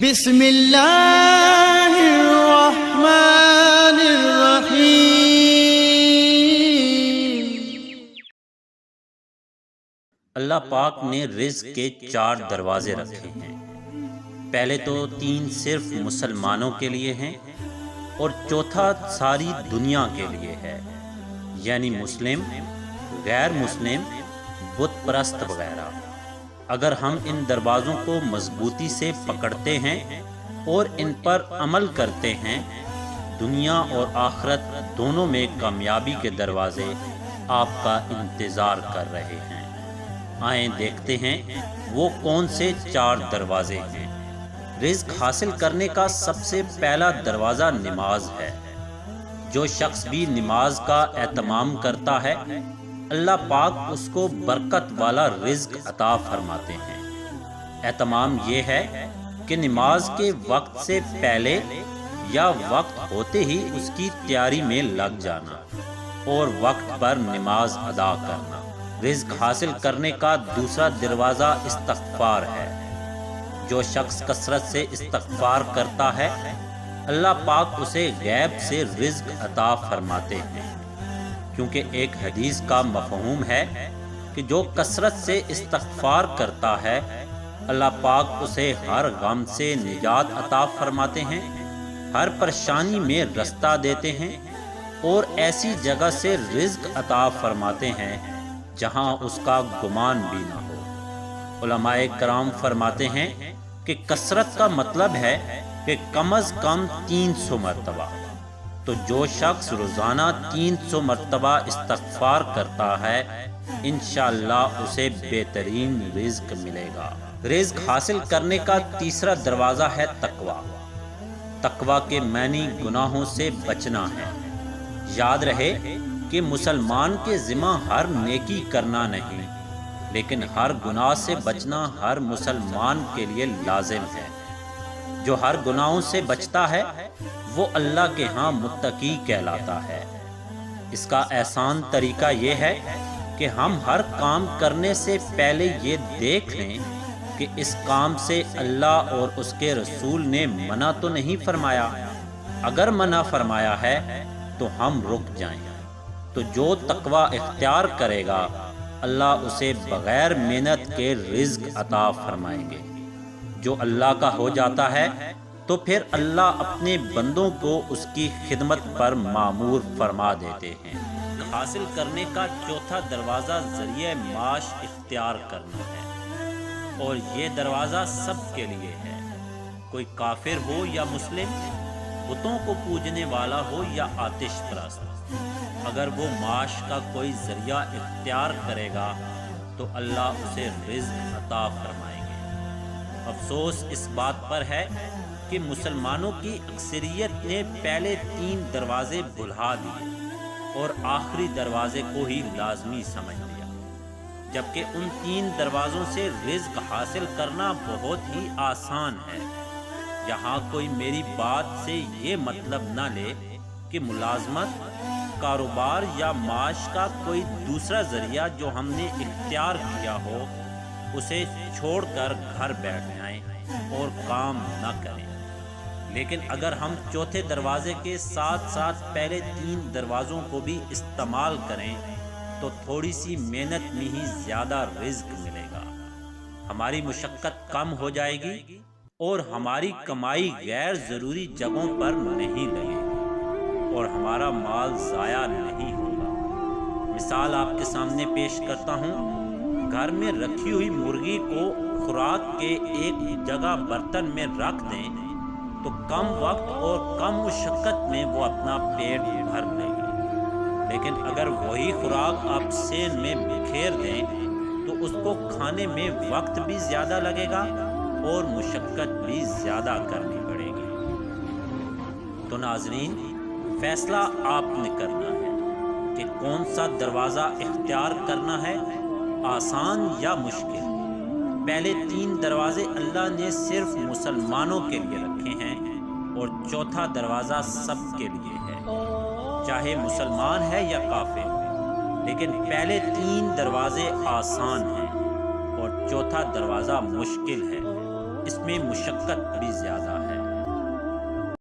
بسم اللہ الرحمن الرحیم۔ اللہ پاک نے رزق کے 4 دروازے رکھے ہیں۔ پہلے تو 3 صرف مسلمانوں کے لیے ہیں اور چوتھا ساری دنیا کے لیے ہے، یعنی مسلم، غیر مسلم، بت پرست وغیرہ۔ اگر ہم ان دروازوں کو مضبوطی سے پکڑتے ہیں اور ان پر عمل کرتے ہیں، دنیا اور آخرت دونوں میں کامیابی کے دروازے آپ کا انتظار کر رہے ہیں۔ آئیں دیکھتے ہیں وہ کون سے 4 دروازے ہیں۔ رزق حاصل کرنے کا سب سے پہلا دروازہ نماز ہے۔ جو شخص بھی نماز کا اہتمام کرتا ہے، اللہ پاک اس کو برکت والا رزق عطا فرماتے ہیں۔ اہتمام یہ ہے کہ نماز کے وقت سے پہلے یا وقت ہوتے ہی اس کی تیاری میں لگ جانا اور وقت پر نماز ادا کرنا۔ رزق حاصل کرنے کا دوسرا دروازہ استغفار ہے۔ جو شخص کثرت سے استغفار کرتا ہے، اللہ پاک اسے غیب سے رزق عطا فرماتے ہیں، کیونکہ ایک حدیث کا مفہوم ہے کہ جو کثرت سے استغفار کرتا ہے، اللہ پاک اسے ہر غم سے نجات عطا فرماتے ہیں، ہر پریشانی میں رستہ دیتے ہیں اور ایسی جگہ سے رزق عطا فرماتے ہیں جہاں اس کا گمان بھی نہ ہو۔ علماء کرام فرماتے ہیں کہ کثرت کا مطلب ہے کہ کم از کم 300 مرتبہ۔ تو جو شخص روزانہ 300 مرتبہ استغفار کرتا ہے، انشاءاللہ اسے بہترین رزق ملے گا۔ رزق حاصل کرنے کا تیسرا دروازہ ہے تقوی۔ تقوی کے معنی گناہوں سے بچنا ہے۔ یاد رہے کہ مسلمان کے ذمہ ہر نیکی کرنا نہیں، لیکن ہر گناہ سے بچنا ہر مسلمان کے لیے لازم ہے۔ جو ہر گناہوں سے بچتا ہے وہ اللہ کے ہاں متقی کہلاتا ہے۔ اس کا آسان طریقہ یہ ہے کہ ہم ہر کام کرنے سے پہلے یہ دیکھ لیں کہ اس کام سے اللہ اور اس کے رسول نے منع تو نہیں فرمایا۔ اگر منع فرمایا ہے تو ہم رک جائیں۔ تو جو تقوی اختیار کرے گا، اللہ اسے بغیر محنت کے رزق عطا فرمائیں گے۔ جو اللہ کا ہو جاتا ہے تو پھر اللہ اپنے بندوں کو اس کی خدمت پر مامور فرما دیتے ہیں۔ حاصل کرنے کا چوتھا دروازہ ذریعہ معاش اختیار کرنا ہے، اور یہ دروازہ سب کے لیے ہے، کوئی کافر ہو یا مسلم، بتوں کو پوجنے والا ہو یا آتش پرست۔ اگر وہ معاش کا کوئی ذریعہ اختیار کرے گا تو اللہ اسے رزق عطا فرمائیں گے۔ افسوس اس بات پر ہے کہ مسلمانوں کی اکثریت نے پہلے 3 دروازے بھلا دیے اور آخری دروازے کو ہی لازمی سمجھ لیا، جبکہ ان 3 دروازوں سے رزق حاصل کرنا بہت ہی آسان ہے۔ یہاں کوئی میری بات سے یہ مطلب نہ لے کہ ملازمت، کاروبار یا معاش کا کوئی دوسرا ذریعہ جو ہم نے اختیار کیا ہو، اسے چھوڑ کر گھر بیٹھ جائیں اور کام نہ کریں۔ لیکن اگر ہم چوتھے دروازے کے ساتھ ساتھ پہلے 3 دروازوں کو بھی استعمال کریں تو تھوڑی سی محنت میں ہی زیادہ رزق ملے گا۔ ہماری مشقت کم ہو جائے گی اور ہماری کمائی غیر ضروری جگہوں پر نہیں لگے گی اور ہمارا مال ضائع نہیں ہوگا۔ مثال آپ کے سامنے پیش کرتا ہوں۔ گھر میں رکھی ہوئی مرغی کو خوراک کے ایک جگہ برتن میں رکھ دیں تو کم وقت اور کم مشقت میں وہ اپنا پیٹ بھر لے گی، لیکن اگر وہی خوراک آپ سین میں بکھیر دیں تو اس کو کھانے میں وقت بھی زیادہ لگے گا اور مشقت بھی زیادہ کرنی پڑے گی۔ تو ناظرین، فیصلہ آپ نے کرنا ہے کہ کون سا دروازہ اختیار کرنا ہے، آسان یا مشکل۔ پہلے 3 دروازے اللہ نے صرف مسلمانوں کے لیے رکھے ہیں اور چوتھا دروازہ سب کے لیے ہے، چاہے مسلمان ہے یا کافر۔ لیکن پہلے 3 دروازے آسان ہیں اور چوتھا دروازہ مشکل ہے۔ اس میں مشقت بھی زیادہ ہے۔